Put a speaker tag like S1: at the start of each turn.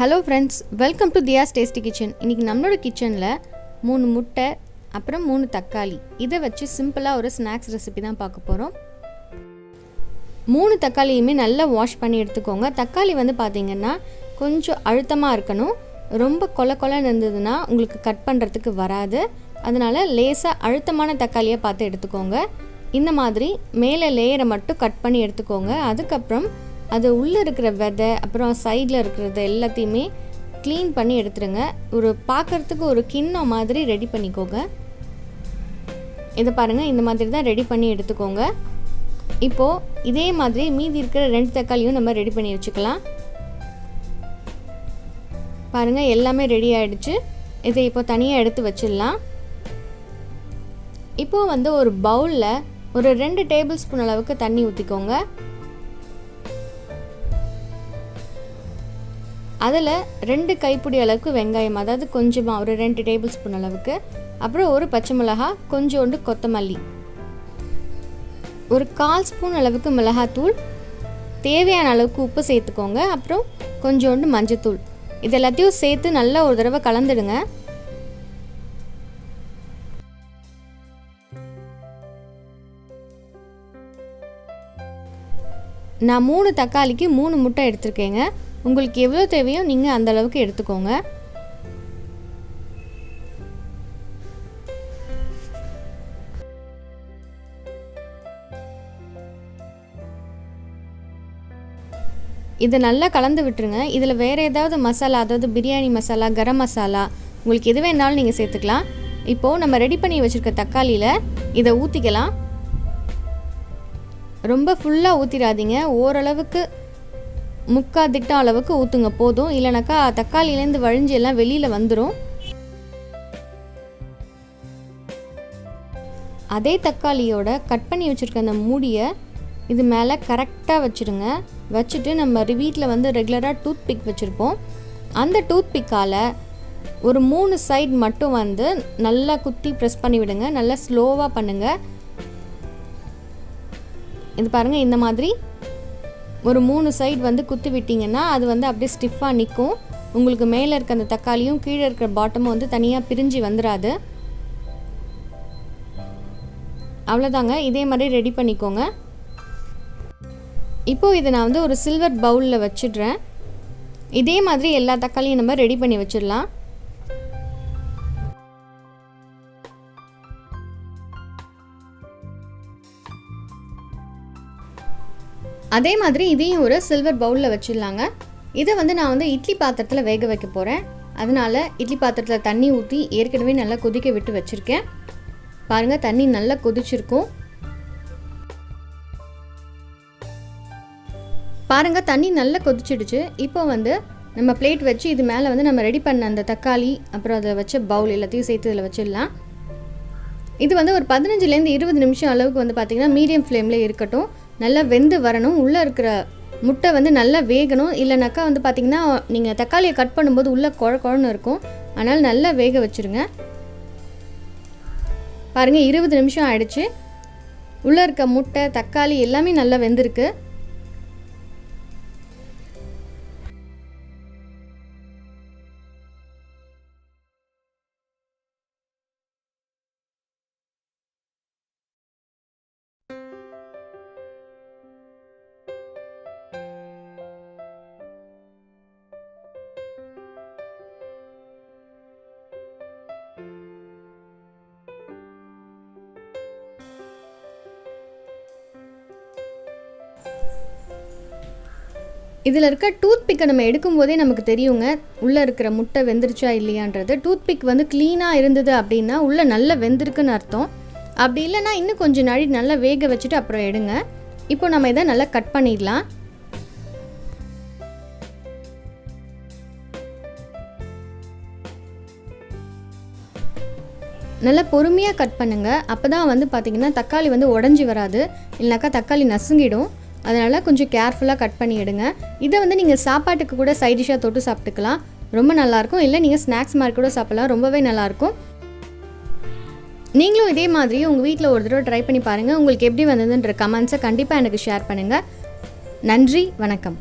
S1: Hello friends, welcome to தியாஸ் tasty kitchen. இன்றைக்கி நம்மளோட கிச்சனில் 3 முட்டை அப்புறம் 3 தக்காளி இதை வச்சு சிம்பிளாக ஒரு ஸ்நாக்ஸ் ரெசிபி தான் பார்க்க போகிறோம். 3 தக்காளியுமே நல்லா வாஷ் பண்ணி எடுத்துக்கோங்க. தக்காளி பார்த்திங்கன்னா கொஞ்சம் அழுத்தமாக இருக்கணும். ரொம்ப கொலன்னு இருந்ததுன்னா உங்களுக்கு கட் பண்ணுறதுக்கு வராது. அதனால் லேசாக அழுத்தமான தக்காளியை பார்த்து எடுத்துக்கோங்க. இந்த மாதிரி மேலே லேயரை மட்டும் கட் பண்ணி எடுத்துக்கோங்க. அதுக்கப்புறம் அது உள்ளே இருக்கிற விதை அப்புறம் சைடில் இருக்கிறது எல்லாத்தையுமே க்ளீன் பண்ணி எடுத்துருங்க. ஒரு பார்க்குறதுக்கு ஒரு கிண்ணம் மாதிரி ரெடி பண்ணிக்கோங்க. இதை பாருங்கள், இந்த மாதிரி தான் ரெடி பண்ணி எடுத்துக்கோங்க. இப்போது இதே மாதிரி மீதி இருக்கிற 2 தக்காளியும் நம்ம ரெடி பண்ணி வச்சுக்கலாம். பாருங்கள், எல்லாமே ரெடி ஆகிடுச்சு. இதை இப்போ தனியாக எடுத்து வச்சிடலாம். இப்போது ஒரு பவுலில் ஒரு 2 டேபிள் ஸ்பூன் அளவுக்கு தண்ணி ஊற்றிக்கோங்க. அதில் 2 கைப்பிடி அளவுக்கு வெங்காயம், அதாவது கொஞ்சமாக ஒரு 2 டேபிள் ஸ்பூன் அளவுக்கு, அப்புறம் ஒரு பச்சை மிளகாய், கொஞ்சோண்டு கொத்தமல்லி, ஒரு 1/4 ஸ்பூன் அளவுக்கு மிளகாத்தூள், தேவையான அளவுக்கு உப்பு சேர்த்துக்கோங்க. அப்புறம் கொஞ்சோண்டு மஞ்சத்தூள். இது எல்லாத்தையும் சேர்த்து நல்லா ஒரு தடவை கலந்துடுங்க. நான் 3 தக்காளிக்கு 3 முட்டை எடுத்திருக்கேங்க. உங்களுக்கு எவ்வளோ தேவையோ நீங்கள் அந்த அளவுக்கு எடுத்துக்கோங்க. இதை நல்லா கலந்து விட்டுருங்க. இதில் வேறு ஏதாவது மசாலா, அதாவது பிரியாணி மசாலா, கரம் மசாலா, உங்களுக்கு எது வேணாலும் நீங்கள் சேர்த்துக்கலாம். இப்போது நம்ம ரெடி பண்ணி வச்சுருக்க தக்காளியில் இதை ஊற்றிக்கலாம். ரொம்ப ஃபுல்லாக ஊற்றிடாதீங்க, ஓரளவுக்கு முக்கால் திட்டம் அளவுக்கு ஊற்றுங்க போதும். இல்லைனாக்கா தக்காளியிலேருந்து வழிஞ்சு எல்லாம் வெளியில் வந்துடும். அதே தக்காளியோட கட் பண்ணி வச்சுருக்க அந்த மூடியை இது மேலே கரெக்டாக வச்சுருங்க. வச்சுட்டு நம்ம வீட்டில் ரெகுலராக டூத் பிக் வச்சுருப்போம். அந்த டூத் பிக்கால் ஒரு 3 சைட் மட்டும் நல்லா குத்தி ப்ரெஸ் பண்ணி விடுங்க. நல்லா ஸ்லோவாக பண்ணுங்கள். இது பாருங்கள், இந்த மாதிரி ஒரு 3 சைடு குத்தி விட்டிங்கன்னா அது அப்படியே ஸ்டிஃபாக நிற்கும். உங்களுக்கு மேலே இருக்க அந்த தக்காளியும் கீழே இருக்கிற பாட்டமும் தனியாக பிரிஞ்சு வந்துடாது. அவ்வளோதாங்க, இதே மாதிரி ரெடி பண்ணிக்கோங்க. இப்போது இதை நான் ஒரு சில்வர் பவுலில் வச்சிடுறேன். இதே மாதிரி எல்லா தக்காளியும் நம்ம ரெடி பண்ணி வச்சிடலாம். அதே மாதிரி இதையும் ஒரு சில்வர் பவுலில் வச்சிடலாங்க. இதை நான் இட்லி பாத்திரத்தில் வேக வைக்க போகிறேன். அதனால் இட்லி பாத்திரத்தில் தண்ணி ஊற்றி ஏற்கனவே நல்லா கொதிக்க விட்டு வச்சுருக்கேன். பாருங்கள், தண்ணி நல்லா கொதிச்சிருக்கும். பாருங்கள், தண்ணி நல்லா கொதிச்சிடுச்சு. இப்போ நம்ம பிளேட் வச்சு இது மேலே நம்ம ரெடி பண்ண அந்த தக்காளி அப்புறம் அதை வச்ச பவுல் எல்லாத்தையும் சேர்த்து இதில் வச்சிடலாம். இது ஒரு 15லேருந்து 20 நிமிஷம் அளவுக்கு பார்த்திங்கன்னா மீடியம் ஃப்ளேமில் இருக்கட்டும். நல்லா வெந்து வரணும். உள்ளே இருக்கிற முட்டை நல்லா வேகணும். இல்லைனாக்கா பார்த்திங்கன்னா நீங்கள் தக்காளியை கட் பண்ணும்போது உள்ளே குழன்னு இருக்கும். அதனால் நல்லா வேக வச்சுருங்க. பாருங்கள், 20 நிமிஷம் ஆயிடுச்சு. உள்ளே இருக்க முட்டை, தக்காளி எல்லாமே நல்லா வெந்திருக்கு. இதில் இருக்க டூத் பிக்கை நம்ம எடுக்கும்போதே நமக்கு தெரியுங்க உள்ளே இருக்கிற முட்டை வெந்துருச்சா இல்லையான்றது. டூத் பிக் க்ளீனாக இருந்தது அப்படின்னா உள்ளே நல்லா வெந்திருக்குன்னு அர்த்தம். அப்படி இல்லைன்னா இன்னும் கொஞ்சம் நாள் நல்லா வேக வச்சுட்டு அப்புறம் எடுங்க. இப்போ நம்ம இதை நல்லா கட் பண்ணிடலாம். நல்லா பொறுமையாக கட் பண்ணுங்கள். அப்போ தான் பார்த்திங்கன்னா தக்காளி உடஞ்சி வராது. இல்லைனாக்கா தக்காளி நசுங்கிடும். அதனால் கொஞ்சம் கேர்ஃபுல்லாக கட் பண்ணி எடுங்க. இதை நீங்கள் சாப்பாட்டுக்கு கூட சைட் டிஷ்ஷாக தொட்டு சாப்பிட்டுக்கலாம். ரொம்ப நல்லாயிருக்கும். இல்லை நீங்கள் ஸ்நாக்ஸ் மாதிரி கூட சாப்பிட்லாம். ரொம்பவே நல்லாயிருக்கும். நீங்களும் இதே மாதிரி உங்கள் வீட்டில் ஒரு தடவை ட்ரை பண்ணி பாருங்கள். உங்களுக்கு எப்படி வந்ததுன்ற கமெண்ட்ஸை கண்டிப்பாக எனக்கு ஷேர் பண்ணுங்கள். நன்றி, வணக்கம்.